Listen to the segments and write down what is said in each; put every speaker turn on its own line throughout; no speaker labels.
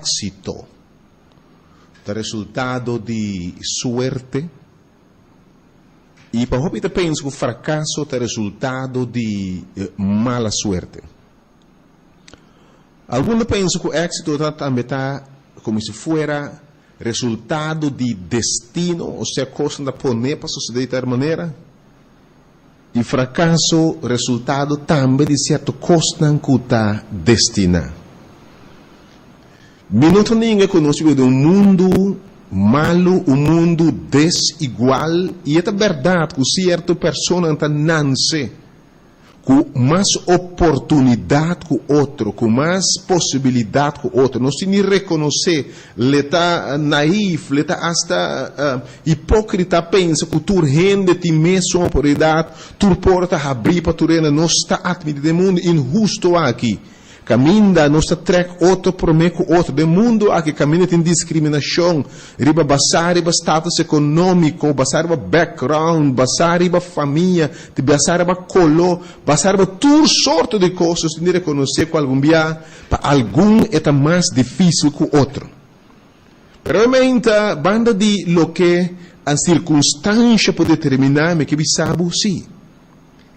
éxito é resultado de suerte. E para você pensa que o fracasso é resultado de mala suerte. Alguns pensam que o éxito também está como se fosse resultado de destino, ou seja, coisa da poner para suceder de tal maneira. E fracasso, resultado também de certa coisa que está destinada. Minuto ninguém conosco de um mundo malo, um mundo desigual, e é verdade que certa pessoa nasce com mais oportunidade que o outro, com mais possibilidade que o outro. Não se nem reconhecer, ele está naif, ele está hasta hipócrita, pensa que tu rende ti mesmo por idade, tu porta abrir para tu renda, não está admitido de mundo injusto aqui. Caminha, não está trek outro prometo outro. De mundo aqui caminha tem discriminação, riba basar riba status econômico, basar riba background, basar riba família, basar riba color, basar riba toda sorte de coisas de reconhecer que algum dia para algum é mais difícil que o outro. Realmente, banda de lo que a circunstância pode determinar, me que sabe sim.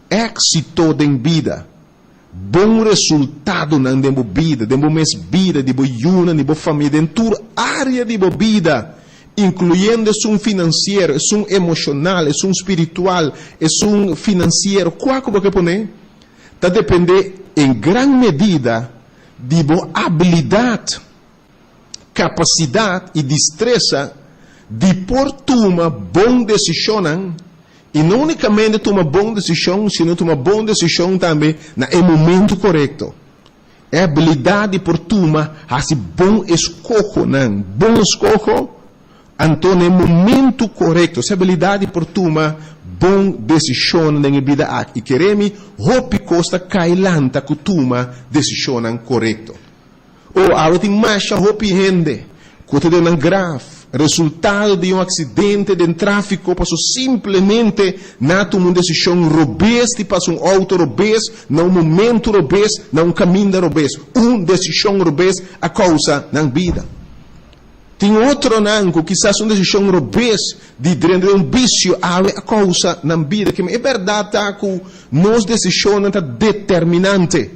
Éxito em vida. Bom resultado na vida, de vida, de yuna, de família, em toda área de vida, incluindo um financeiro, um emocional, um espiritual, um financeiro, qual que você põe? Está depende em grande medida de boa habilidade, capacidade e destreza de por tomar boa decisão. E não unicamente tomar boa decisão, sino tomar boa decisão também no momento correto. É a habilidade por tomar esse bom escolho, não? Bom escolho, então no momento correto. Essa habilidade por tomar boa decisão na vida. E queremos, hope costa cailanta que toma decisão correta. Ou a tem mais hope rende, que te dá grave. Resultado de acidente de tráfico, passou simplesmente na tomar uma decisão robesta, passou auto robesto, num momento robesto, num caminho robesto. Uma decisão robesta a causa na vida. Tem outro nango, quizás uma decisão robesta de um vício a causa na vida. Que é verdade que nossa decisão é determinante.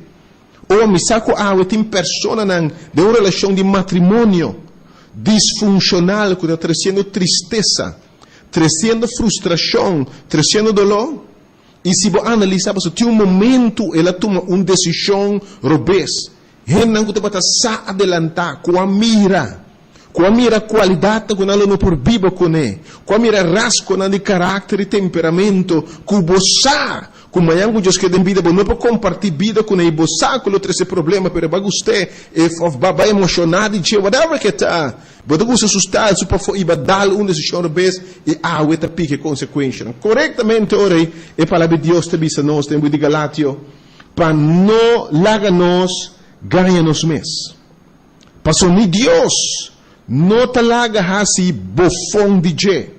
Ou me saco tem pessoa de uma relação de matrimônio disfuncional, que está trazendo tristeza, trazendo frustração, trazendo dolor. E se você analisar, tem momento ela toma uma decisão robesta. Renan que te sa adelantar com a mira qualidade que ela não por viva com ele, com a mira rasco de caráter e temperamento, com você. Como é que Deus quer em vida, não pode compartilhar vida com ele, você com outro esse problema, mas você é emocionado e diz, whatever que está, você assustar, se for ir dar uma decisão vez e outra pique consequência. Corretamente, ora, a palavra de Deus te diz nós, temos de Galatio, para não largar nós, ganha nos mês. Passou nem Deus, não te larga assim, bofão de G.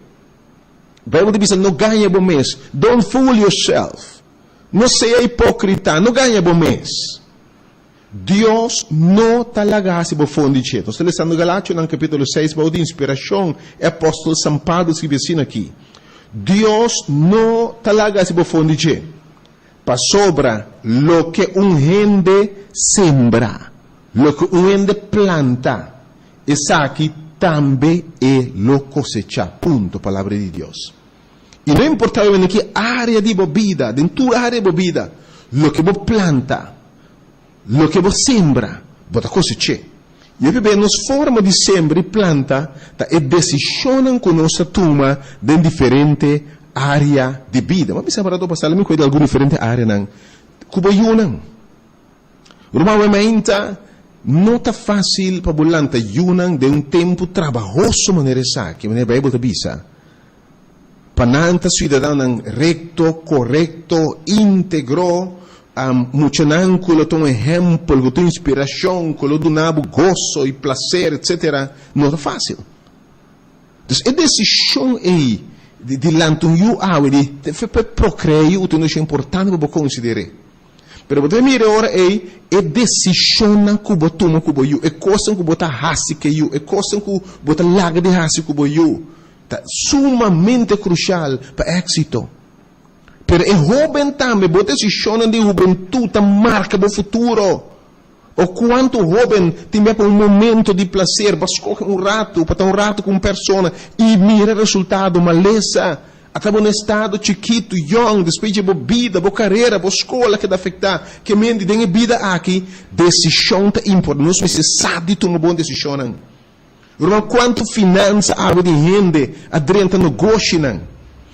Bible diz, não ganha bom mês. Don't fool yourself. Não seja hipócrita, não ganha bom mês. Deus não te larga assim, bofão de G. Nós estamos lendo Galátia, no capítulo 6, para de inspiração, é apóstolo São Paulo escreve assim aqui. Deus não te larga assim, bofão de G. Para sobra, lo que gente sembra, lo que gente planta, essa aqui também é lo cosecha. Ponto, palavra de Deus. E não importa em que área de vida, dentro da área de vida, lo que você planta, lo que você sembra, você cosecha. E bebê, nos forma de sembra e planta, é decisão que nós toma em diferente área de vida. Mas bisa para passar me cuida de alguma diferente área não. Kubo yunang. Normalmente não está fácil para bolanta yunang de um tempo trabalhoso maneira essa, que maneira Bible te bisa. Pananta cidadão recto, correto, íntegro, muchanan que lo exemplo, que tem inspiração, que lo donabo gozo e prazer, etc. Não está fácil. Então, a decisão aí de lantung yu awe de procreio, o que é importante para considerar. Pero você mira agora é decisão que você toma com você, é coisa que você hace que você, é coisa que você larga de hace com você. Tá sumamente crucial para êxito. Pero é jovem também, você decisiona de juventude marca o futuro. O quanto jovem tem um momento de prazer, para escolher rato, para estar rato com uma pessoa e mira o resultado, maleza. Acaba um estado chiquito, young, depois de boa vida, boa carreira, boa escola que dá afetar, que mente tem vida aqui, decisão é importante, nós precisamos de tomar boa decisão. Irmão, quanto finança água de gente adrenta negócio,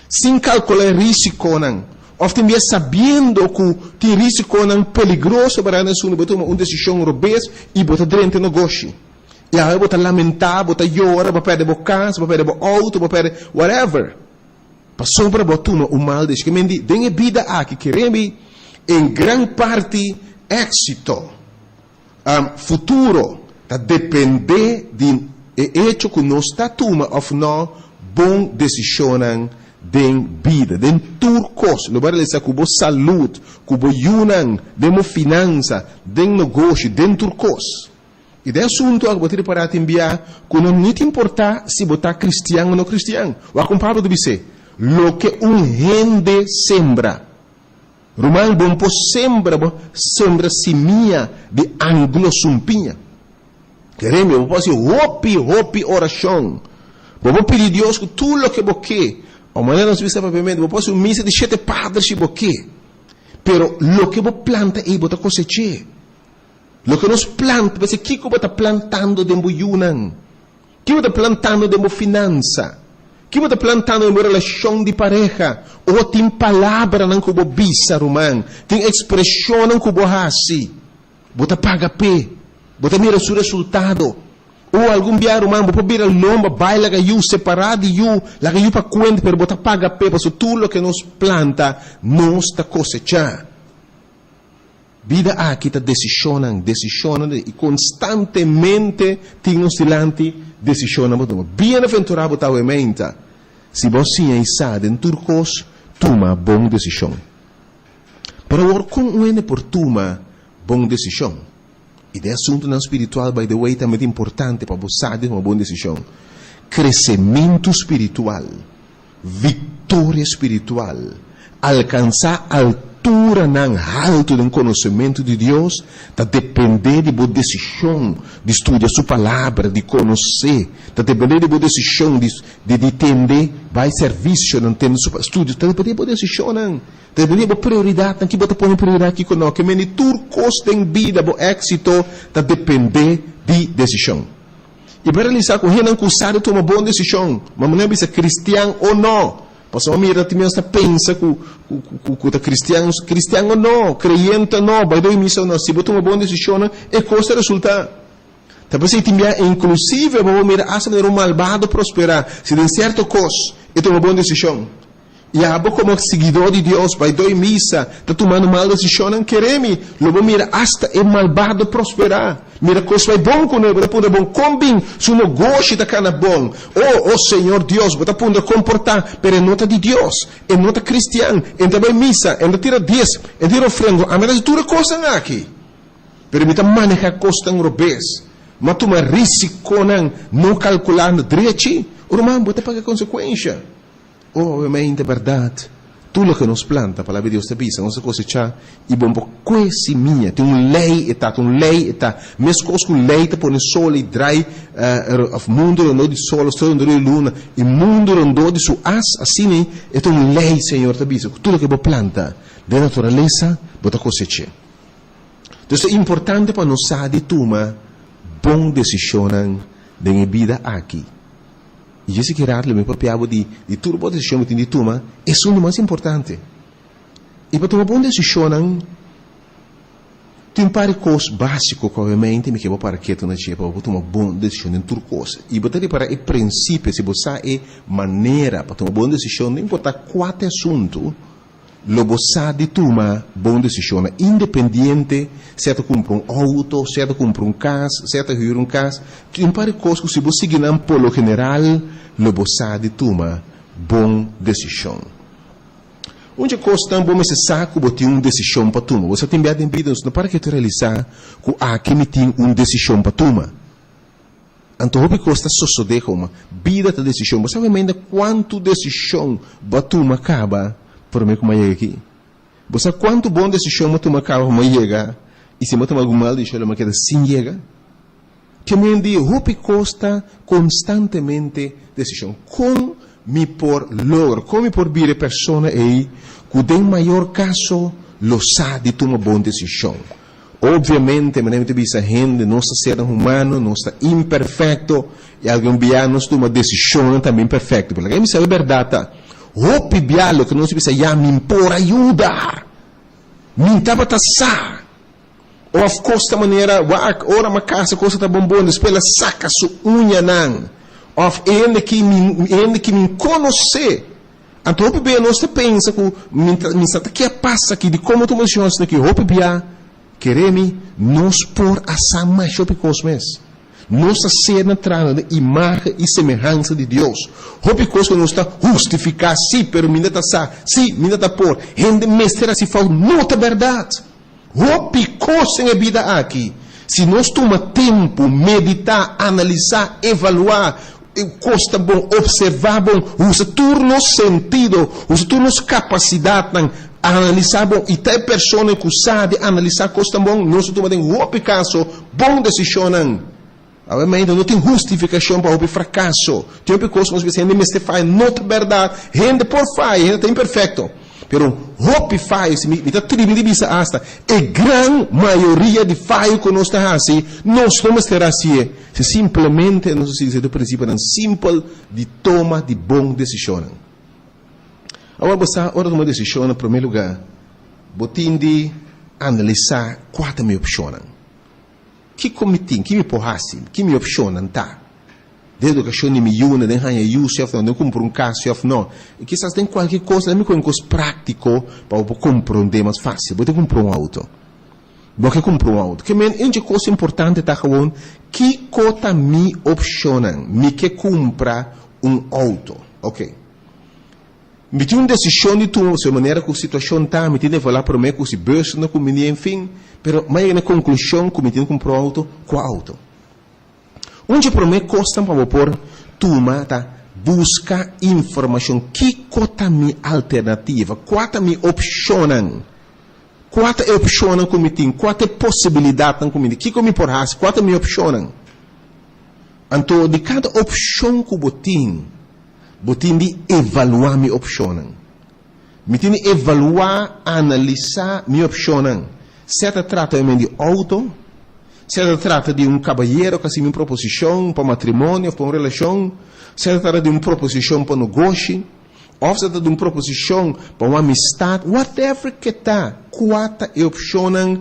sem calcular risco, ou também sabendo que tem risco perigoso para nós, você toma uma decisão robust e você adrenta negócio. E aí você lamentar, você llora, você perde a casa, você perde o auto, você perde whatever. Passou para botar o mal de que tem vida aqui que queremos em grande parte êxito futuro tá depender de hecho que nós está toma ou não bom decisão de vida de turcos lo para dizer que saúde que yunan de finança de negócio de turcos e de assunto que você para te enviar que não importa se você é cristiano ou não cristiano o acompanhado de você lo que gente sembra. Romano bom po sembra semilla de anglo-sumpinha. Queremos, vou fazer hopi oração. Vou pedir a Deus que tudo o que você quer, a maneira não se vista propriamente, vou fazer uma missa de 7 padres se você quer. Pero lo que você planta aí, você cosecha. Lo que nos planta, você que você está plantando de yunan? Que você está plantando de finança? Que você está plantando em uma relação de pareja? Ou tem palavra que você bisa, Romano? Tem expressão que você hace? Você paga pé? Você mira o seu resultado? Ou algum dia, Romano, você vira lomba, baila que you separado de you, la que you para conta, pero você paga pé, porque tudo o que nos planta, nos está cosechando. Vida aqui está decisionando, e constantemente temos delante decisionando. Bem-aventurado está o mente. Se você é sabe em turcos, toma boa decisão. Para agora, como é por toma boa decisão? E de assunto não espiritual, by the way, também é importante para você saber uma boa decisão. Crescimento espiritual, vitória espiritual, alcançar altura não alto do conhecimento de Deus, está depender de boa decisão de estudar sua palavra, de conhecer, está depender de boa decisão de entender, vai serviço, não tem estudo, está depender de boa decisão, está depender de boa prioridade, não que você põe prioridade aqui conosco, que meni turcos tem vida, bom êxito, está depender de decisão. E para realizar com ele, não custa tomar boa decisão, mas não é se é cristiano ou não. Passou a mira, também você pensa que é cristiano ou não, crente ou não, vai dar missa ou não, se você uma boa decisão, é coisa resultar. Talvez você tenha, inclusive, vamos mirar, a maneira malvado prosperar, se tem certo coisa, é uma boa decisão. E a como seguidor de Deus, vai dar missa, está tomando mal decisão, não queremos, logo mira, hasta é malvado prosperar. Mira, coisa vai bom com ele, você bom combin, se o negócio está cana bom. Oh Senhor Deus, você pode comportar, pero não está de Deus, é não está cristiano, entra vai missa, entra tira 10, entra tira ofrenda, a menos tudo coisa aqui. Pero me maneja costa em robês, mas toma risco não calculando direito, o irmão, você paga consequência. Obviamente é verdade. Tudo o que nos planta, a palavra de Deus te pisa, nós cosechar, e bom, coisa minha, tem lei, mesmo coisa que lei te põe sol e drai, o mundo rondou de sol, o sol rondou de luna, e o mundo rondou de sua as, assim, é uma lei, Senhor, te pisa, tudo que você planta, de natureza, você cosecha. Então, é importante para nós saber tomar boa decisão de vida aqui. E esse que raro me papiava de tudo boa decisão que tem de tomar, é o mais importante. E para tomar boa decisão, tem várias coisas básicas que obviamente me quebra para que tu não chegue para tomar boa decisão em tudo coisa. E para para o princípio, se você é maneira para tomar boa decisão, não importa qual assunto, você de tomar boa decisão, independente se você compra auto, se você compra casa, se você hyra casa, tem várias coisas que se você seguir pelo general, você de tomar boa decisão. Onde costa bom esse saco botar uma decisão para tomar. Você tem bem vida, não para que tu realizar que aqui me tem uma decisão para tomar. Então, o costa só de uma vida da decisão. Você sabe ainda quanto decisão batuma acaba por mim como é aqui. Você sabe quanto bom decisão batuma acaba como chega e se batuma algum mal deixa ela queda sem chega. Que me diz o costa constantemente decisão. Com mi por logro, come por vir persona e que tem maior caso lo sa de tomar boa decisão. Obviamente, me visa gente, nós seres humanos, nós imperfeito e algum dia nós toma decisão também perfeito. Porque me sabe a verdade, hope bialo que nós precisa já me impor ajuda, me tava sa. Ou of course da maneira, ora uma casa coisa tá bom, depois ela saca sua unha não. Of ele que me conhece. Então, hope bem nós pensa que me está que passa aqui de como tu mencionas aqui, hope bem queremos nós por essa mais hope cosmes. Nossa cena trana de imagem e semelhança de Deus. Hope cos que nós está justificar sim, pero me está sa, sim, me está por. Gente mestra se fala nota verdade. Hope cos em vida aqui. Se nós toma tempo meditar, analisar, evaluar costa bom, observar bom, usa turnos sentido, usa turnos capacidade, analisar bom, e tem pessoa que sabe analisar costa bom, nós toma tem o caso, bom decisão, obviamente não tem justificação para o fracasso, tem coisa que você ainda me faz, não é verdade, gente por faz, gente tem imperfeito, pero hope faz, me está tribendo de vista hasta, a grande maioria de faz que nós está assim, nós não terá assim, se simplesmente nós se do princípio é simples de toma de boa decisão. Agora você hora de uma decisão em primeiro lugar, botin de analisar quatro me opções. Que comitim, que me porrasse, que me opcionam tá? Desde que eu me une, nem hanha Yusuf, não compro caso, não. E quizás tem qualquer coisa, me coisa prático para eu compreender mais fácil. Vou ter que comprar auto. Vou ter que comprar auto. Que men, uma coisa importante tá gewoon, que cota me opcionam, me que compra auto, ok? Me tem uma decisão de tu, se maneira que a situação tá, me tem de falar para mim que se bolsa não combina, enfim, pero mas na conclusão que me tem que comprar auto, qual auto? Onde para mim costa para por turma tá busca informação que cota me alternativa, quata me opcionam, quata opcionam como tem, quata possibilidade como tem, que me por has, quata me opcionam. Então de cada opção que botin de evaluar me opcionam, me tem de evaluar, analisar me opcionam. Se trata de auto, se trata de caballeiro que tem uma proposição para matrimônio, para uma relação, se trata de uma proposição para negócio, ou se trata de uma proposição para uma amistade, whatever que está, quatro opcionam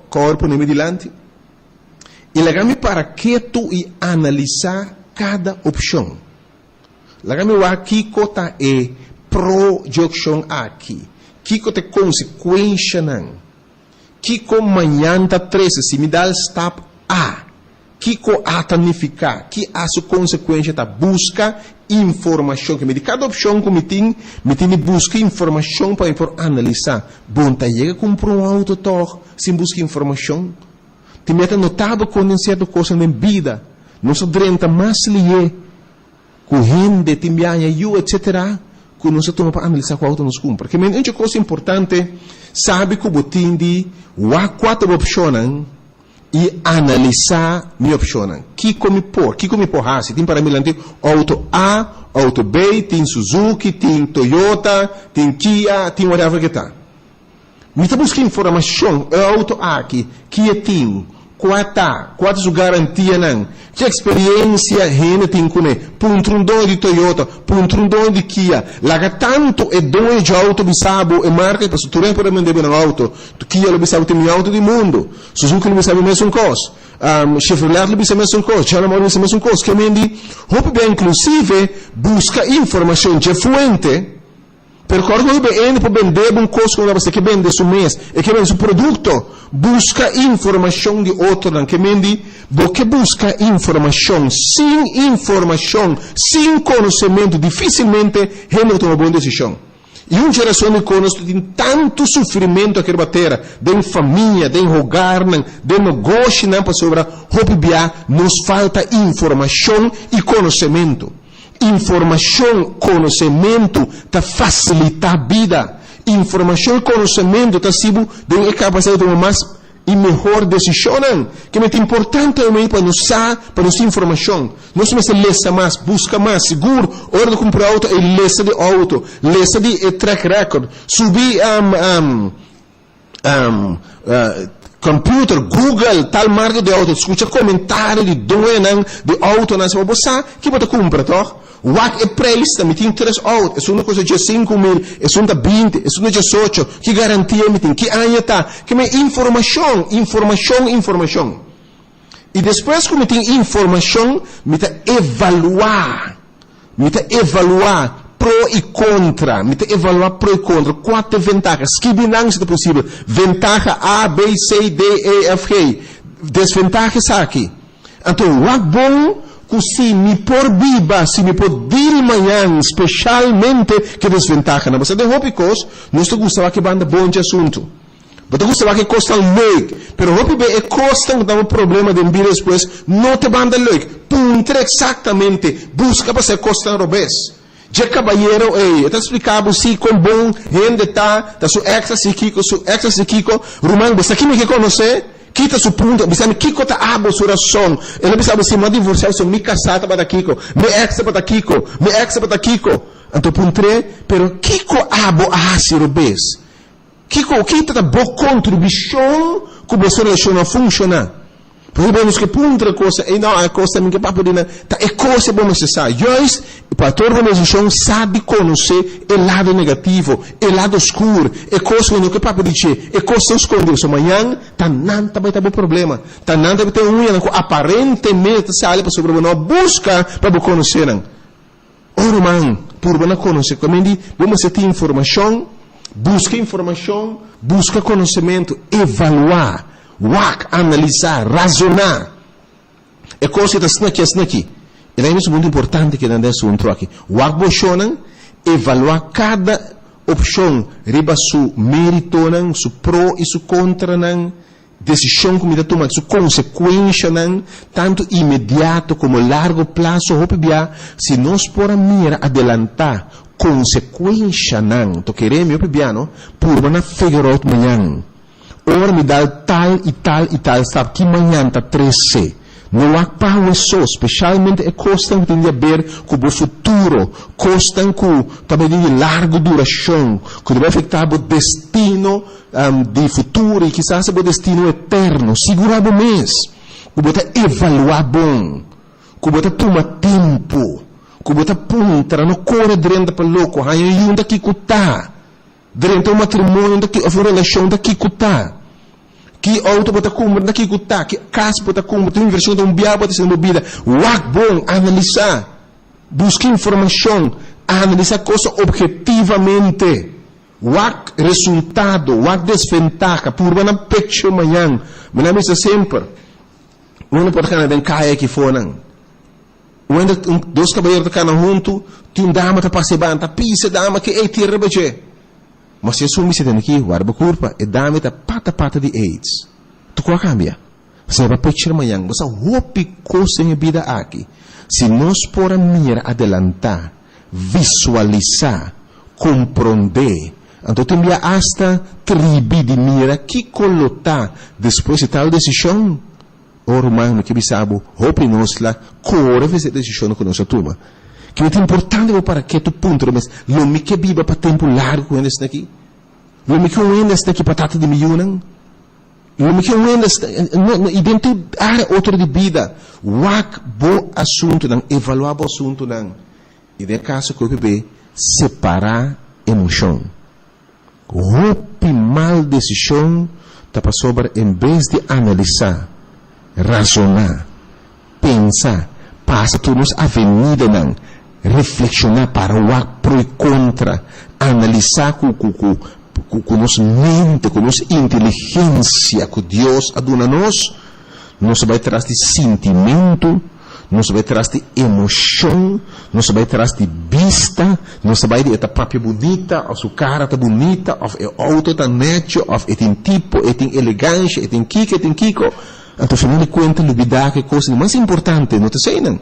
corpo no meio dilante. E legame para que tu analisar cada opção. Legame aqui cota é projeção aqui, que cota consequência não. Kiko manhã tá 13, se me dá step A, Kiko a tanificar, que a sua consequência tá busca informação, que me de cada opção que me tem de busca informação para analisar. Bom, tá chega comprar auto toch, sem buscar informação. Te meta notável com certa coisa na vida, não se drenta mais lié, com gente, te enviaia, etc., que não se toma para analisar qual auto nos compra. Que uma coisa importante, sabe que o botim de quatro opções e analisar minha opção. Que come por se tem para mim auto A, auto B, tem Suzuki, tem Toyota, tem Kia, tem whatever que tá. Me está buscando informação, auto A aqui, Kia tem, quantas garantia não, que experiência gente tem com ele, puntrundão de Toyota, puntrundão de Kia, laga tanto é dono de auto bisabo e marca para tu para vender um auto, Kia lo bisabo tem auto do mundo, Suzuki lo bisabo mesmo coisa, Chevrolet lo bisabo mesmo coisa, General Motors lo mesmo coisa, que mendi, hope bem inclusive busca informação de fuente. Percorre bem para vender um coisa que você que vende seu mês e que vende seu produto, busca informação de outro, que vende, porque busca informação, sem conhecimento, dificilmente gente toma boa decisão. E uma geração de conosco tem tanto sofrimento aqui na terra, de família, de rogar, de negócio, para sobrar, nos falta informação e conhecimento. Informação, conhecimento, tá facilita a vida. Informação e conhecimento, tá sibo, de capacidade de tomar mais e melhor decisão. Que é importante também para nos informação. Nós temos que ler mais, buscar mais, seguro, hora de comprar auto, e ler de auto, ler de track record, subir computer, Google, tal marca de auto, escuta comentário de doença de auto, na sua bolsa, que você compra, tá? What é preço, me tem 3 autos, é uma coisa de 5 mil, é uma 20, é uma 18, que garantia me tem, que ano tá, que me informação. E depois que me tem informação, me tá evaluar pro e contra, quatro vantagens, que binância é possível, ventaja A, B, C, D, E, F, G, desvantagens aqui. Então, o bom, que se me por viva, se me por dir manhã, especialmente que desventaja, na base de hópicos, nós gostava que banda bom de assunto. Você gostava que costam leuk, pero hópico é costam que dá um problema de vida depois, não te banda leuk. Puntre exatamente, busca para ser costam robês. Já caballero, eu te explicava se com bom gente tá su extra psíquico, Romano, você aqui me conhecer? Kita su punto, bisami Kiko ta abo su razón. Ele bisami si ma divorciar su mi casata para Kiko, mi ex para Kiko. Anto puntre, pero Kiko abo si robes. Kiko kita ta bo contribuição com essa relação não funciona. Porque vemos que puntre coisa, e não a coisa minha papo dina, tá é coisa bom necessário. Jois, para toda organização sabe conhecer o lado negativo, o lado escuro, é coisa que papo dice, é coisa escondida. So amanhã tá nada vai ter problema, tá nada vai ter aparentemente sai para sobre não busca para conhecer. Ora man, por não conhecer, como diz, vamos ter informação, busca conhecimento, evaluar. Analisar, razonar. É coisa que está aqui. E é muito importante que não dê um troque. Bochonan, evaluar cada opção, riba su mérito, su pro e su contra, decisão que me dá tomar, su consequência, tanto imediato como largo prazo, se nós por mira adelantar, consequência, to queremos, por uma figure out manhã. Ora me dá tal, sabe que manhã está 13. Não há pau só, especialmente é coisa que tem a ver com o futuro, coisa que também tem larga duração, que vai afetar o destino de futuro e quizás o destino eterno, seguramente. Que você evaluar bom, que você toma tempo, que você punta, não corre dentro para louco, aí um daqui que está. Durante o matrimônio, a relação daqui que está. Que auto bota cumprir daqui que está. Que casa bota cumprir. Tem inversão de biar bota sendo bebida. Bom, analisar. Buscar informação. Analisar coisa objetivamente. Resultado. Desventaja. Por uma picture manhã. Me lembro sempre. Uma porcana de caia aqui fora. Dois caballeros que estão juntos. Tem dama que passa banta. Pisa dama que é tira beje. Mas se eu sumi se tem aqui, guarda culpa, e dá-me da pata de AIDS. Tu qual cambia? Você vai pedir amanhã, você roupe coisa em vida aqui. Se nós por mira adelantar, visualizar, compreender, então tem hasta tribi de mira que colocar depois de tal decisão. Ora, mano, que bisabo, roupe nós lá, corre fazer decisão com nossa turma. Que é importante para que tu ponto, mas lo me que viva para tempo largo com eles daqui. Lo me que eles daqui para tata de milhão. Lo me que eles identidade outra de vida. Bo assunto não, evaluar bo assunto não. E de caso que eu bebê separar emoção. Roupe mal decisão tá para sobre em vez de analisar, razonar, pensar, passa todos a avenida não. Reflexionar para o pro e contra, analisar com nossa mente, com nossa inteligência que Deus aduna nós vai trazer de sentimento, não se vai atrás de emoção, não se vai atrás de vista, não se vai de esta própria bonita, ou sua cara está bonita, ou o auto está neto, ou tem tipo, tem elegância, tem kiko. Então, afinal de contas, olvidar que coisa mais importante, não te sei não.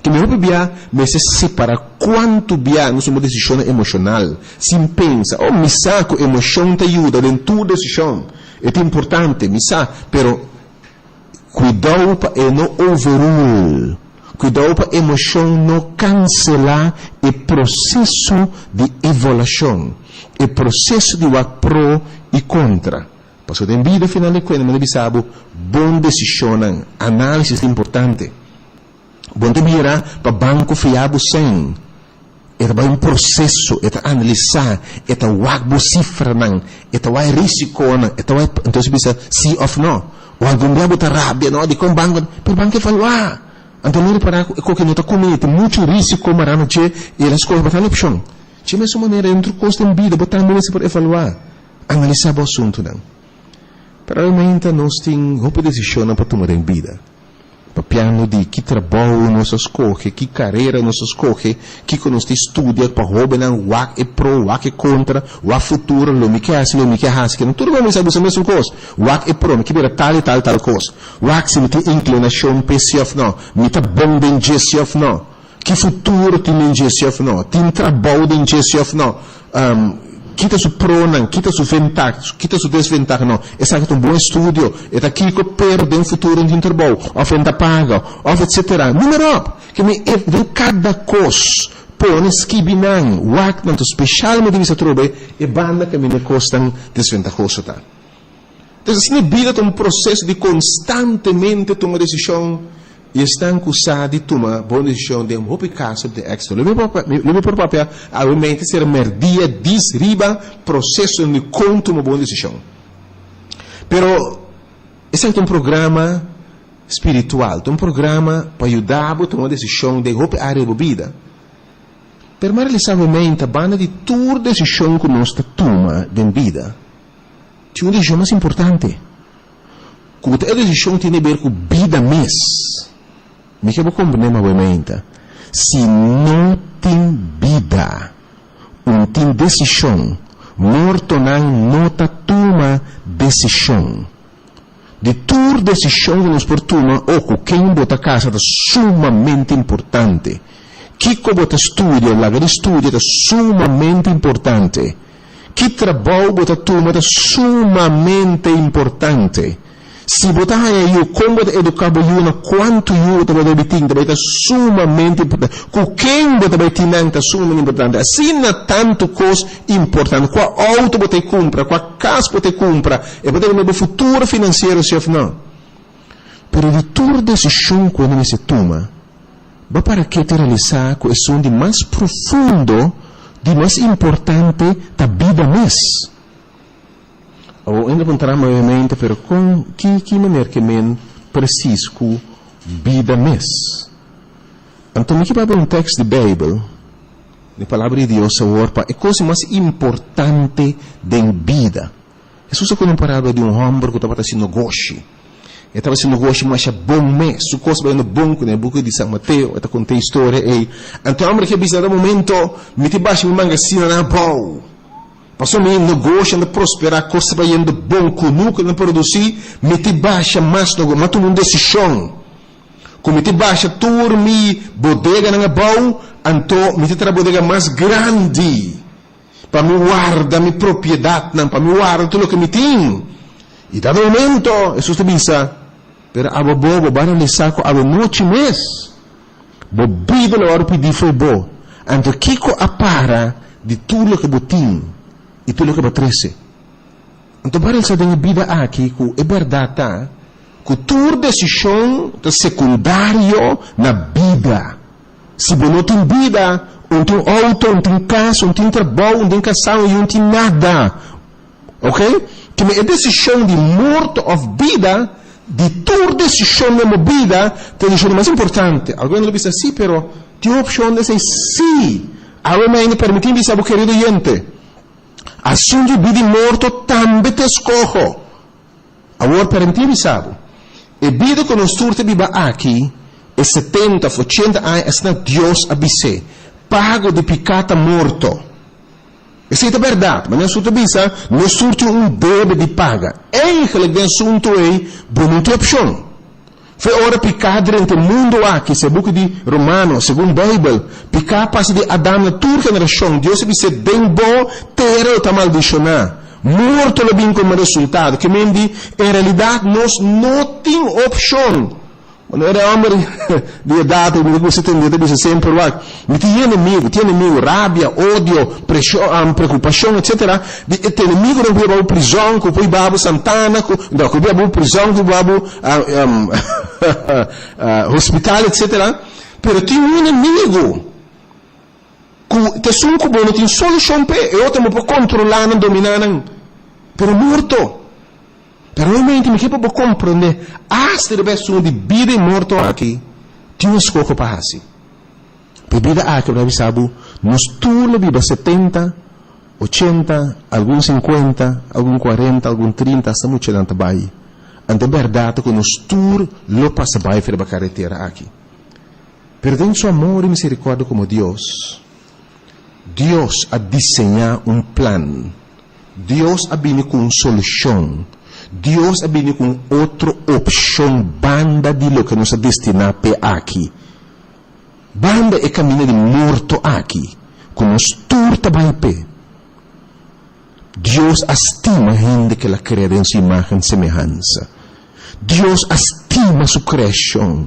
Que melhor bia, me se separa quanto bia não uma decisão emocional. Sim pensa, me saco emoção te ajuda em tua decisão. É importante, me sa, pero cuidado para não overrule. Cuidado para a emoção não cancelar o processo de evolução. O processo de pro e contra. Passou de vida, final de contas, mas bisabo, bom decisão, análise é importante. Bom de mirar para banco fiável sem. É um processo, é analisar, é o cifra, é o risco, então se bisa sim ou não. O algum dia botar rábia, não, de como banco, pero banco fala, então não reparar que não está comendo, muito risco, marano, e elas coisas botar na opção. De mesma maneira, dentro do custo de vida, botar a para evaluar, analisar o assunto, não. Para realmente nós temos uma decisão para tomar em vida. Para piano de que trabalho nós escolhe, que carreira nós escolhe, que nós estuda, para roubar, o que é pro, o que é contra, o futuro, o que é assim, o que é assim, não tudo vamos saber a mesma coisa. O que é pro, que vira tal coisa. O que se me tem inclinação PCF não, me tá bom de GCF não. Que futuro tem em GCF não, tem trabalho de GCF não. Quita su pro não, quita su ventaja, quita su desventaja não. Essa é um bom estudo, é aqui que perde um futuro de trabalho, ou venda paga, ou etc. Número, que me de cada coisa, põe esquibinan, o que não especialmente você trouxe, é banda que me costam desventajosa tá. Então, assim, a vida é um processo de constantemente tomar decisão e estão acusados de tomar boa decisão de um caso de éxito. Leve por papel, realmente ser merdia, desriba, processo de conto uma boa decisão. Pero, esse é um programa espiritual, um programa para ajudar a tomar decisão de uma área da vida. Pero, realizavelmente, a banda de toda decisão que nós tomamos de vida, tem uma decisão mais importante. Como a decisão tem a ver com vida mesmo. Me quero compreender novamente. Se não tem vida, não tem decisão, morto não toma decisão. De toda decisão que nós por tomar, quem bota casa é sumamente importante. Kiko bota estudo, lagar estudo é sumamente importante. Que trabalho bota toma é sumamente importante. Se botar aí como educar o quanto eu também é sumamente importante. Com quem você vai ter é sumamente importante. Assim não é tanto coisa importante. Qual auto você compra, qual casa você compra, é para ter um futuro financeiro, se não. Pero de toda decisão quando você toma, vai para que te realizar com isso de mais profundo, de mais importante da vida mesmo. Ou ainda encontramos obviamente, pero com que maneira que men preciso com vida mes. Então, aqui vai um texto de Bíblia, de palavra de Deus, para a coisa mais importante da vida. Jesus é comparado de um homem que estava fazendo negócio. Ele estava fazendo negócio, mas é bom mês. Su coisa vai no banco, no book de São Mateus, está contando a história. Então, o homem que bisa no momento, me te baixa uma mangasina na boa. Passou me negócio de prosperar, coisa vai indo bom, com nunca não produzir, me te baixa mais negócio, mas tu não decisão. Como me te baixa, turmi, bodega na bom, então me te tra bodega mais grande, para me guardar minha propriedade, para me guardar tudo o que me tem. E dado momento, Jesus te pensa, pero abo bobo, para me saco, abo noite mês, bobido na hora pedir foi bom. Então, Kiko apara de tudo o que botim, e tudo o que batrece. Então, para ele saber a vida aqui, que é verdade, tá? Que tua decisão é secundário na vida. Se você não tem vida, não tem auto, não tem casa, não tem trabalho, não tem casal, não tem nada. Ok? Que a decisão de morte ou vida, de tua decisão na vida, é a decisão mais importante. Alguém diz assim, pero tem a opção de dizer sim. Agora me permitem dizer, querido gente, assunto de vida e morte também te escojo. Agora, permitir, sabe? A vida que nós turte viva aqui, e 70, 80 anos, é Deus abise. Pago de picata morto. Essa é a verdade, mas nós sabemos, nós temos débito de paga. Eigenlijk den assunto é, bonita opção. Foi hora picar durante o mundo aqui, se book de Romano, segundo a Bíblia, picar passa de Adão na tua geração, Deus disse, bem bom, terra está maldicionar. Morto lo bem como resultado, que mendi, em realidade, nós não temos opção. Quando era homem de idade, você tem sempre lá, tinha inimigo, rábia, ódio, preocupação, etc. Tem inimigo não vai prisão, que foi babo Santana, que vai prisão, que vai hospital, etc. Pero tem inimigo que são como não tem solução para eu também para controlar, dominar, pero morto. Pero realmente me quero compreender, hasta de pessoa de vida e morto aqui, tinha um escoco para assim. Bebida aqui, para saber, nós tudo viva 70, 80, alguns 50, alguns 40, alguns 30, hasta muito tanto vai. Ante verdade que nós tudo lo passa vai para a carretera aqui. Pero tem seu amor e misericórdia como Deus. Deus a desenhar um plano. Deus a vir com uma solução. Deus vem com outra opção, banda de lo que nos destina para aqui. Banda é caminho de morto aqui, como nos turta vai pé. Deus estima a gente que ela cria em sua imagem e semelhança. Deus estima sua criação.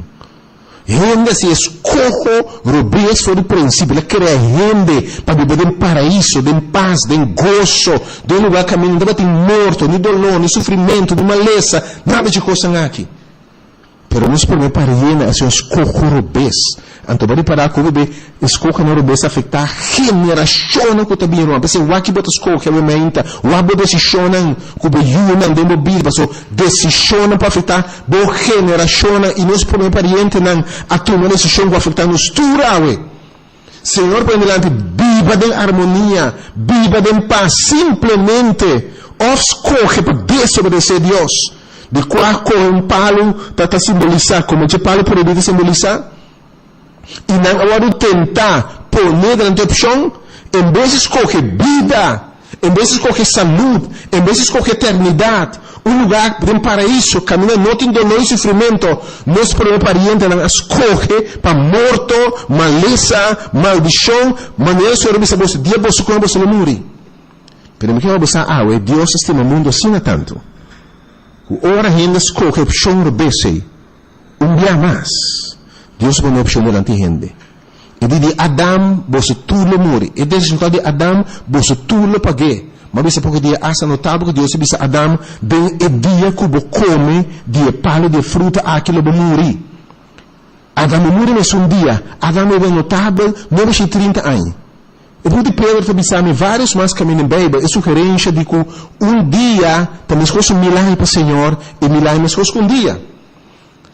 Gente se escojo, robês foi do princípio, ela cria gente para viver em paraíso, em paz, em gozo, de um lugar caminho, não tem morto, nem dolor, nem sofrimento, nem maleza, nada de coisa aqui. Pero nos primeiro para gente é um escojo robês. Então, vai parar com o bebê, escojo não robês afetar a geração que também não. Porque o aqui bota escojo, que é uma mente, o abo decisionan, que o beijunan, de mobil, mas decisionan para afetar boa geração, e nos primeiro para gente não, a tomar decisão que afetar nos turawe. Senhor, por delante, viva de harmonia, viva de paz, simplesmente, escoge para desobedecer a Deus. De qual com palo para simbolizar, como esse palo pode simbolizar? E não agora tentar pôr durante a opção, em vez de escolher vida, em vez de escolher saúde, em vez de escolher eternidade, um lugar de um paraíso, caminhando, não tem dolor e sofrimento, nós parientes não escolhe para morto, maleza, maldição, maneira de você você dia você quando você não morre. Pero me quero pensar, Deus estima o mundo assim tanto. Ora gente escolhe opção rebese, dia mais. Deus põe a opção delante de gente. E de Adam, você tudo morre. E desde o de Adam, você tudo pague. Mas você pode dizer, essa notável que Deus disse Adam, bem o dia que você come de palo de fruta, aquilo vai morrer. Adam morre nesse dia. Adam é bem notável, 930 anos. E por Pedro também vários mais caminhos na Bíblia, é sugerência de que dia, também escolhe milagre para o Senhor, e milagre mas escolhe um dia.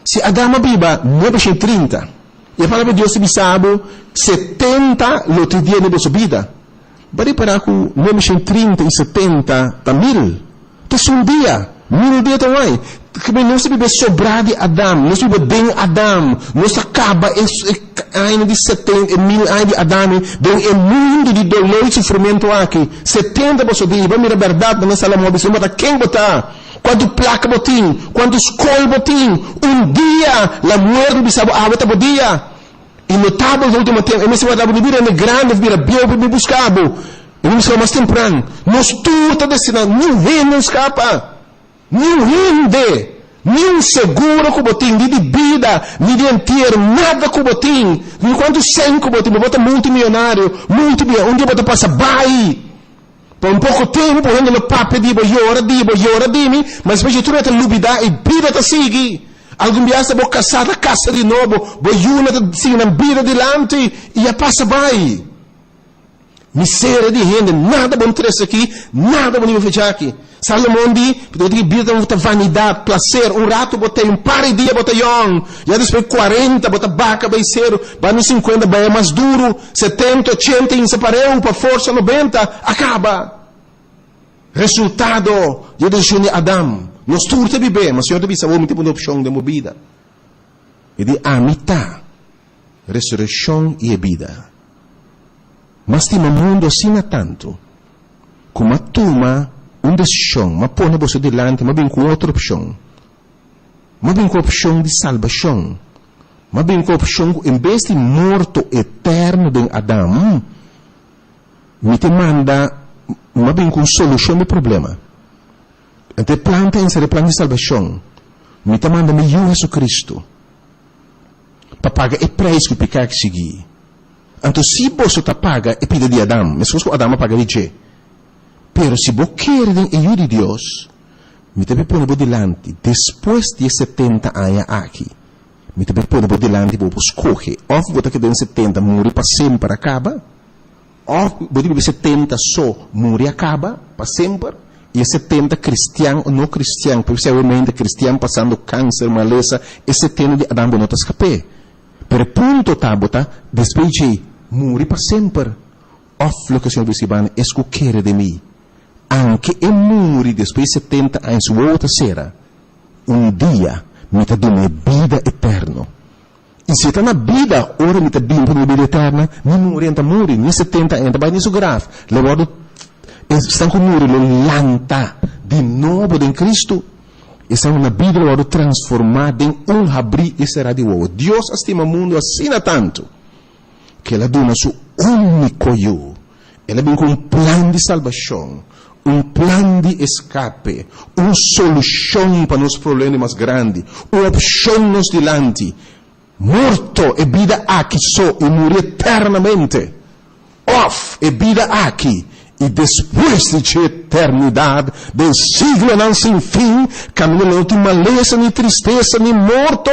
Se Adão viva 930, e a palavra de Deus sabe 70 outro dia na sua vida, vai parar com 930 e 70 para 1000. Então, um dia, 1000 dias também. Que não se vive sobrar de Adão, não se vive bem Adão, não se acaba ano de 70, 1000 anos de Adão, bem o mundo de dolor e sofrimento aqui. 70 para o dia, vamos ver a verdade na sala móvel, mas quem botar? Quando placa botim, quando escolhe botim, dia, a mulher do bisabo, está bom dia. E notável do último tempo, eu se vai dar uma vida grande, vira bio, me buscava. Eu me escapa mais temprano. Nós tudo está destinado, ninguém não escapa. Ninguém nem seguro com botim, nem de vida, nem de inteiro, nada com botim. Enquanto 100 com botim, bota multimilionário, um dia bota passa, vai. Por um pouco tempo, ainda no papo de llora de mim, mas depois de tudo essa lubida e vida está sigue. Algum dia você vai casar a casa de novo, boiuna sigue na vida delante e já passa vai. Miséria de gente, nada bom trazer aqui, nada bom fechar aqui. Salomão diz, porque vida muita vanidade, prazer, rato botei, par de dia botei já depois 40, bota vaca, beiceiro, vai no 50, vai mais duro, 70, 80, inseparável, para força 90, acaba. Resultado, de Adão. Nós tudo viver, mas o Senhor deve saber muito boa opção de movida. E de amita, ressurreição e vida. Mas tem um mundo assim tanto, como toma uma decisão, mas põe você delante, mas vem com outra opção. Mas vem com a opção de salvação. Mas vem com a opção, em vez de morto eterno de Adão, me te manda, mas vem com solução do problema. Então, planta em ser plano de salvação. Me te manda me Jesus Cristo. Para pagar o preço que o pecado seguir. Então, se você paga, é pedido de Adão. Mas se Adão paga de G. Pero se você quer a ajuda de Deus, me te põe delante, depois de 70 anos aqui, me te põe delante, vou escolher, ou você quer em 70 morrer para sempre acaba, ou você quer 70 só morrer acaba, para sempre, e 70 cristiano ou não cristiano, possivelmente cristiano passando câncer, maleza, e 70 de Adão não escapar. Pero ponto tabota, depois de morrer para sempre, ou o que o Senhor disse, é o que quer de mim. Anche e muri depois de 70 anos outra será dia me te dá vida eterna. E se está na vida, ora me te dá vida eterna, me muri enta muri, nem 70 anos, vai nisso grave. Levado, estão com muri, lo lanta de novo em Cristo, estão na vida levado transformada em abrir e será de novo. Deus estima o mundo assim tanto, que ela dá seu único eu. Ela vem com plano de salvação. Plano de escape, solução para os problemas mais grandes, opção nos delante, morto e vida aqui só e morrer eternamente, off e vida aqui, e depois de eternidade, del siglo não sem fim, caminho não tem maleza, nem tristeza, nem morto.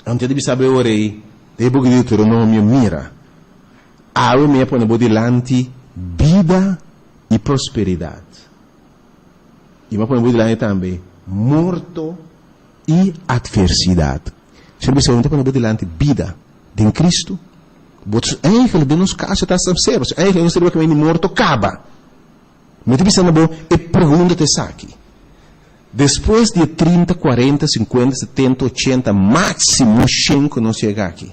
Antes de saber o rei, devo que Deuteronômio mira, a me põe delante, vida e prosperidade. E mas podemos dizer também morto e adversidade. Se você não põe delante vida de Cristo, os ángeles de nos casos estão sinceros. Os ángeles não serão que morto acaba. Mas você não e pergunta-te aqui. Depois de 30, 40, 50, 70, 80, máximo 5 não chega aqui.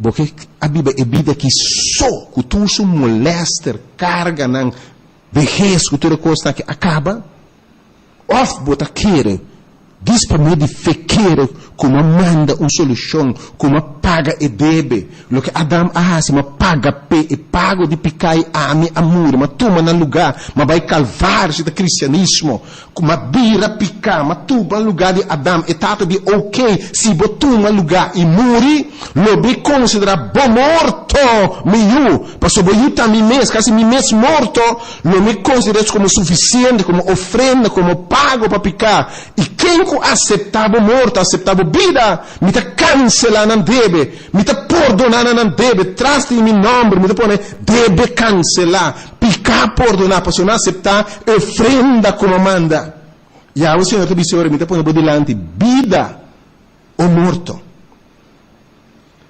Porque a Bíblia é vida que só que tu se molesta, carga, não vejez, que toda coisa que acaba, ou bota querer, diz para mim de fequeira, como manda uma solução, como paga e deve, lo que Adão se ma paga pe e pago de picai a mi amor, ma tu na lugar, ma vai calvar-se do cristianismo, como bira picar, ma tu na lugar de Adão, e tato de ok, se botu na lugar e muri, lo be considera bom morto, miu, passo boiuta mi mes, quase mi mes morto, lo me considera como suficiente, como ofrenda, como pago para picar, e quem accettava morto, accettava vida, mi ta cancela non deve, mi ta perdonare non deve, trasti il mio nome, mi ta pone deve cancellare, pica perdonare, posso non accettare, ofrenda come manda. E a un Signore che dice ora, mi ta pone delante, vida o morto,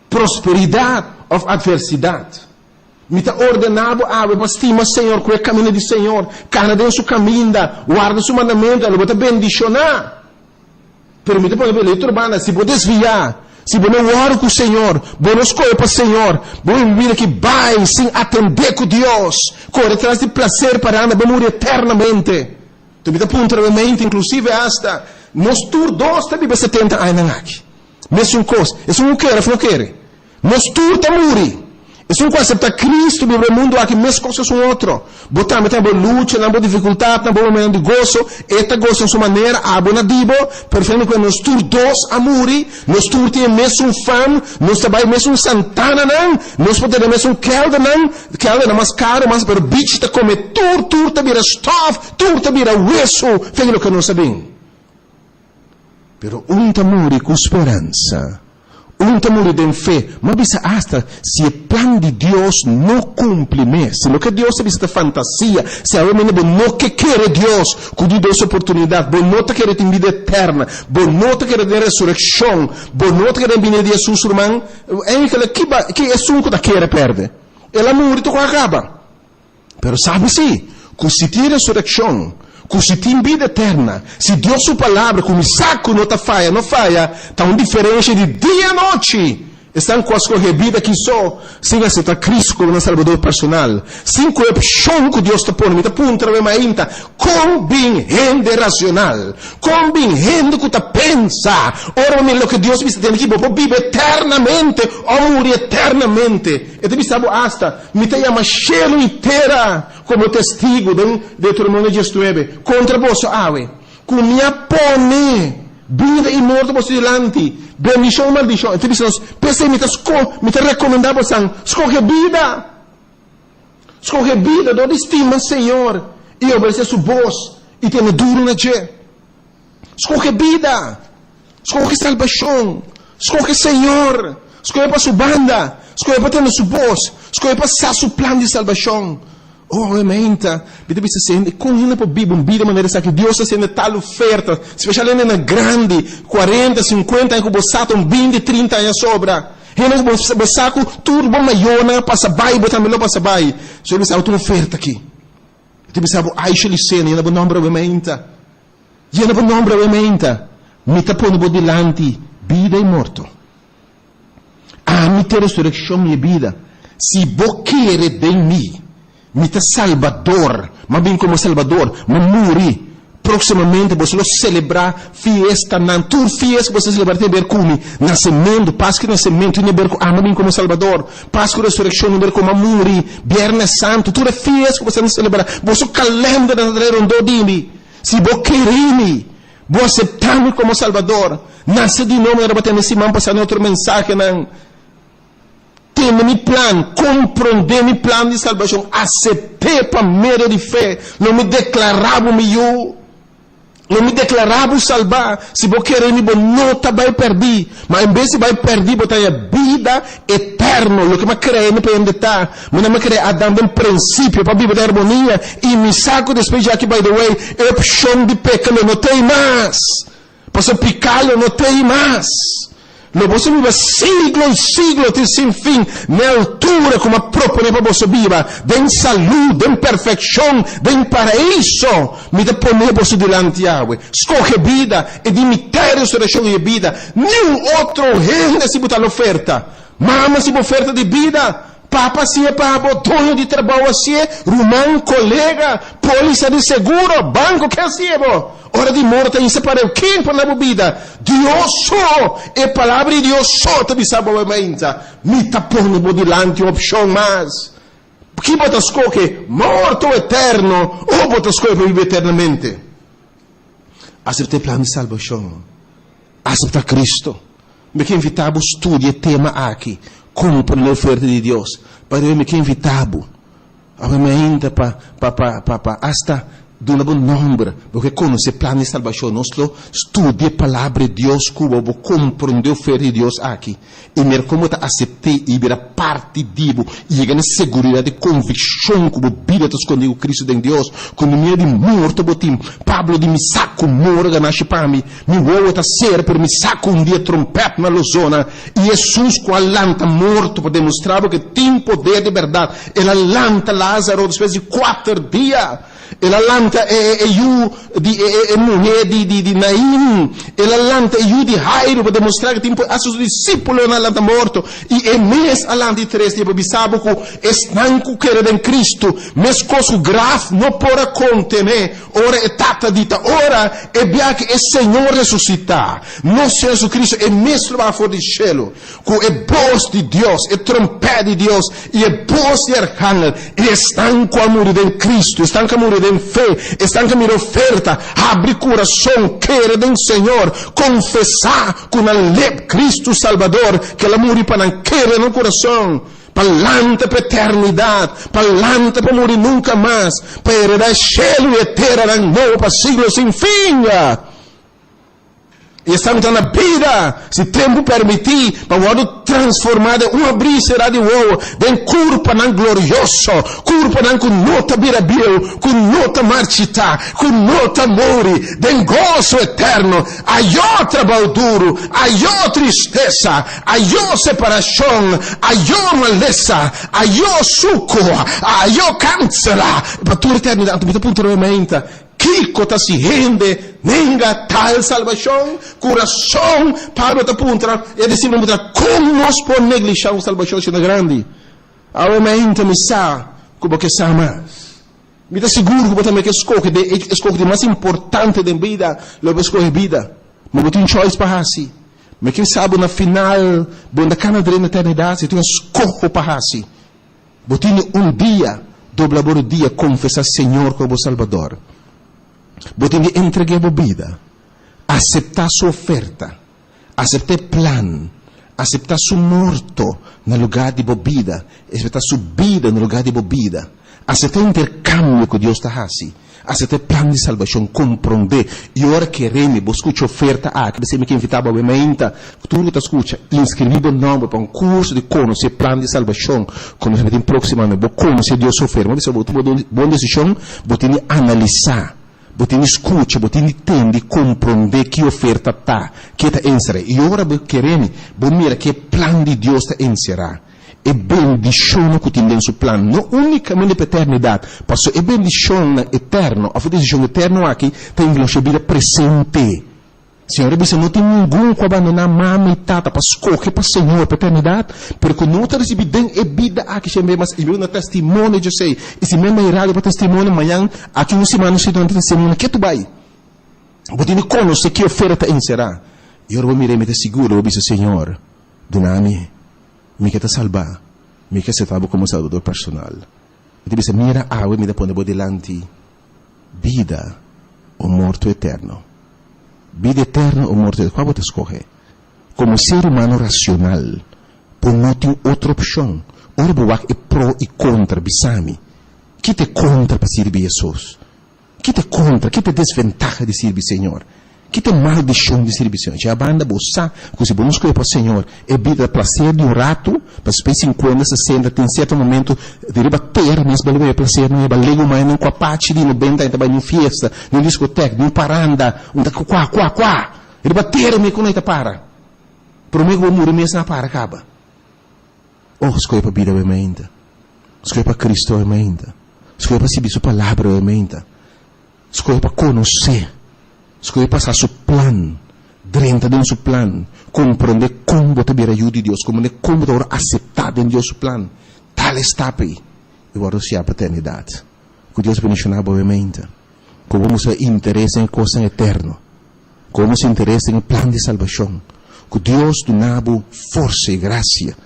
prosperidade ou adversidade. Mi ta ordenavo ma stima Senhor, quel cammino di Senhor, carne dentro su cammina, guarda su mandamento, lo bota bendicionar. Pero me depois ele turbana, se vou desviar, se vou não orar com o Senhor, vou não escolher para o Senhor, vou vir que vai sem atender com Deus, corre atrás de prazer para andar, vou morrer eternamente. Tu me dá pontualmente, inclusive hasta, nós todos também 70 anos aqui. Mesmo coisa, isso não quer, não quer. Nós todos morrer. Isso não aceitar Cristo, viver o mundo aqui, mesmo coisas são outro. Botar, meter uma luta, uma dificuldade, uma momento de gozo, esta gozo em sua maneira, a boa dibo, perfeito que nós todos a morrer, nós todos temos mesmo fã, nós trabalhamos mesmo Santana, não, nós podemos mesmo Kelda, não, Kelda é mais caro, mas para bicho está come tudo vira stuff, tudo vira hueso, fez o que nós sabemos. Pero tá morrer com esperança. Tá morrer em fé, mas hasta se o plano de Deus não cumpre mais, se o que Deus é esta fantasia, se a homem não quer Deus, que Deus oportunidade, não quer ter vida eterna, não quer ter ressurreição, não quer vir de Jesus, irmão, que é sunco da queira perde. Ela morre, tu acaba. Pero sabe sim, que se tem ressurreição, Que se tem vida eterna, se Deus sua palavra, como saco não falha, está uma diferença de dia e noite. Estão com a sua vida que só, sem aceitar Cristo como um salvador personal, sem que a opção que Deus está pondo, está pondo ainda, compreende racional, compreende que está pensa, ora o que Deus está tendo aqui, para viver eternamente, ou morrer eternamente. E te sabe, hasta, me te chama cielo inteira, como testigo de Deuteronômio 19, contra você, que me apone, vida e morte você delante, bendição e maldição. Então, pensei, me te recomendava, escolhe vida, não estima, Senhor, e obedecer sua voz, e ter duro na gente. Escolhe vida, escolhe salvação, escolhe Senhor, escolhe para sua banda, escolhe para ter sua voz, escolhe para ser seu plano de salvação. Ovviamente, vi se conhece para Bíblia, de maneira que Deus está sendo tal oferta, especialmente na grande, 40, 50 anos, que você tem 20, 30 anos sobra. E você tem tudo maior, passa bem, botar melhor passa bem. Você sabe, tem uma oferta aqui. Você sabe, Aisha Licena, e não nome, obviamente. E não nome, obviamente. Me está pondo delante, vida e morto. Me tem ressurreição, minha vida. Se você quer de mim, me te salvador, mas bem como salvador, mas morri. Proximamente você vai celebrar fiesta, tudo fiesta você celebrar tem a ver com nascimento, Páscoa nascimento, tem a ver com bem como salvador, Páscoa ressurreição, tem a ver com morri, Viernes Santo, tudo é fiesta que você vai celebrar. Você calenda na redondô de mim. Se você querer você aceitar-me como salvador, nasce de novo, era bater nesse mão, passar outro mensagem, tem meu plano, compreender meu plano de salvação, aceitei para meio de fé, não me declarava não me declarava salvar, se você querer me não vai perder, mas em vez de vai perder, você tem a vida eterna, o que me creio não pode estar, mas não me creio a dar um princípio para a Bíblia da harmonia, e me saco depois de aqui, by the way, a opção de pecado não tem mais, para picá-lo não tem mais. Não você viva siglo e siglo sem fim, na altura como propõe para você viva, de saúde, de perfeição, de paraíso, me depone você delante de Yahweh. Escolhe vida e de imitar a ressurreição e vida. Nenhum outro reino se botar na oferta. Mama se oferta de vida. Papa se é para dono de trabalho assim, romano, colega, polícia de seguro, banco, que assim é bom. Hora de morte, em separar quem para a vida? Deus só, e a palavra de Deus só, te sabe obviamente. Me está pondo delante uma opção mais. Que você escolhe? Morto eterno, ou você escolhe para viver eternamente? Aceitar o plano de salvação. Aceitar Cristo. Me que invitava estude tema aqui. Como para a oferta de Deus. Para eu me que invitava. Obviamente para hasta de um bom nome, porque conhece o plano de salvação, nós estudia a palavra de Deus, como compreender a oferta de Deus aqui, e ver como está aceitei e ver a parte disso, e chegar na segurança de convicção, como vida está escondido Cristo de Deus, quando me de morto, botim, Pablo de me saco morto, ganasce para mim, me vou está ser, pero me saco dia trompete na luzona, e Jesus com a lanta morto, para demonstrar que tem poder de verdade, ela lanta Lázaro, depois de 4 dias, ela lanta mulher de Naim, ela lanta de Jairo para demonstrar que tem a seus discípulos na lanta morto, e é mês a lanta de 3 dias, para saber que estão com querer em Cristo, mas coisa grave não pode contener, ora é tata dita, ora é bem que o Senhor ressuscitar, nosso Jesus Cristo é mestre lá fora do céu, com é voz de Deus, é trompete de Deus, e é voz de arcángel, e estão com a morrer em Cristo, estão com a morrer em fé, estão com a minha oferta, abre coração, querer em Senhor, confessar com a lei Cristo Salvador, que ela morre para não querer no coração, palante para a eternidade, palante para morrer nunca mais, para heredar céu eterno, novo para siglos sem fim. E estamos na vida, se tempo permitir, para o transformar de uma brisa de uovo, de curpa não glorioso, curpa não com nota birabil, com nota marchita, com nota mori, de gozo eterno, aí trabalho duro, aí tristeza, aí separação, aí maleza, aí suco, aí câncer, para tua eternidade, tu me aponta realmente, Kiko está se rende, nenga tal salvação, coração, para outra ponta, e de cima mudar, como nós podemos negligenciar a salvação sendo grande? A mente me sabe, como que sabe mais. Me dá seguro que também que escolhe de mais importante da vida, logo escolhe vida. Mas eu tenho choice para assim. Mas quem sabe na final, bom da cana na eternidade, eu tenho escolho para assim. Eu tenho dia, dobrar o dia, confessar Senhor como Salvador. Eu tenho que entregar a vida, aceitar sua oferta, aceitar plano, aceitar sua morto no lugar de bebida, aceitar sua vida no lugar de bebida. Aceitar o intercâmbio que Deus está fazendo. Aceitar o plano de salvação, compreender. E agora queremos, buscar oferta. Que você me invitava a ver, tudo que escuta, inscrever o nome para um curso de conhecer o plano de salvação. Quando você tem próximamente, vou conhecer Deus oferta. Mas você vai tomar uma boa decisão, vou ter que analisar, vou ter que escutar, vou ter que entender, compreender que oferta está, que está encerrada. E agora queremos, vou mirar que plano de Deus está encerrado. É bendição que tem dentro do plano, não unicamente para a eternidade, mas é bendição eterna. A bendição eterna aqui tem a vida presente. Senhor, você não tem ninguém que abandonar mama e tata para escolher para o Senhor, para a eternidade, porque não está recebendo a vida aqui, mas eu vejo no testemunho, eu sei, esse mesmo é irado para testemunho, amanhã, aqui uma semana, você não tem testemunho, que tu vai? Vou ter que conhecer que oferta encerrar. E eu vou mirar, me seguro, eu vou dizer, Senhor, do-me. Me quer salvar, me quer ser como salvador personal. Eu disse, mira água e me dá por delante vida ou morto eterno. Vida eterna ou morto eterno. Qual você escolhe? Como ser humano racional, por não ter outra opção. Ora, boa é pró e contra, bisami. Que te contra para servir Jesus? Que te contra, que te desventaja de servir Senhor? Que tem maldição de serviço. Já a banda bossa, que se vamos escolher para o Senhor, é vida prazer de rato, para os 50, 60, tem certo momento, de bater, mas vai prazer, não é balego, mas não com a parte de 90, ainda vai em festa, em discoteca, em paranda, quá. Ele bater, me quando ele para. Por mim, vou morrer mesmo na para, acaba. Escolher para a vida, ainda. Escolher para Cristo, ainda. Escolher para servir sua palavra, ainda. Escolher para conhecer. Escolher passar seu plano, dentro de seu plano, compreender como você ter ajuda de Deus, como você aceitar dentro de Deus seu plano. Tal está aí. E agora se a paternidade. Que Deus bendicionar obviamente. Como você interessa em coisas eternas. Como você interessa em plano de salvação. Que Deus donava força e graça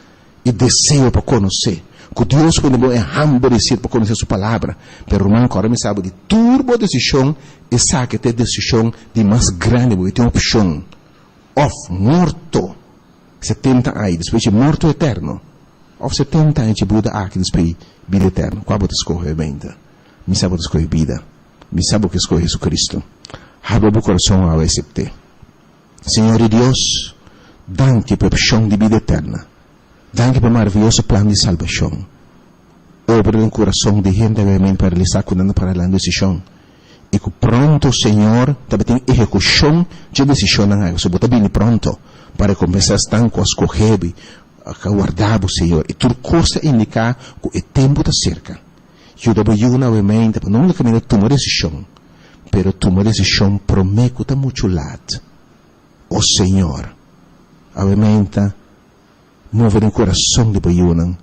e desejo para conhecer. Que Deus quando é hambre para conhecer sua palavra. Pero irmão, agora me sabe de turbo decisão, essa que tem decisão de mais grande, porque tem opção. Morto. 70 anos, depois de morto eterno. 70 anos de Buda aqui, depois vida eterna. Qual você escolhe ainda? Me sabe que escolhe vida. Me sabe que escolhe Jesus Cristo. Abra o coração ao aceitar. Senhor Deus, dá-te a opção de vida eterna. Dá-te para o maravilhoso plano de salvação. Obra no coração de gente realmente para realizar cuidando para a decisão. E que pronto, Senhor, também tem execução de decisão na água. Se você bem pronto para começar a estar com as correntes, a guardar o Senhor. E tudo coisa indicar que o tempo está cerca. Eu dou novamente para não unicamente tomar decisão, mas tomar decisão promete que está muito lado. O Senhor, obviamente, mover o coração de Bayunan,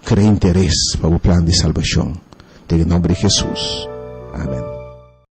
cria interesse para o plano de salvação. Em nome de Jesus. Amém.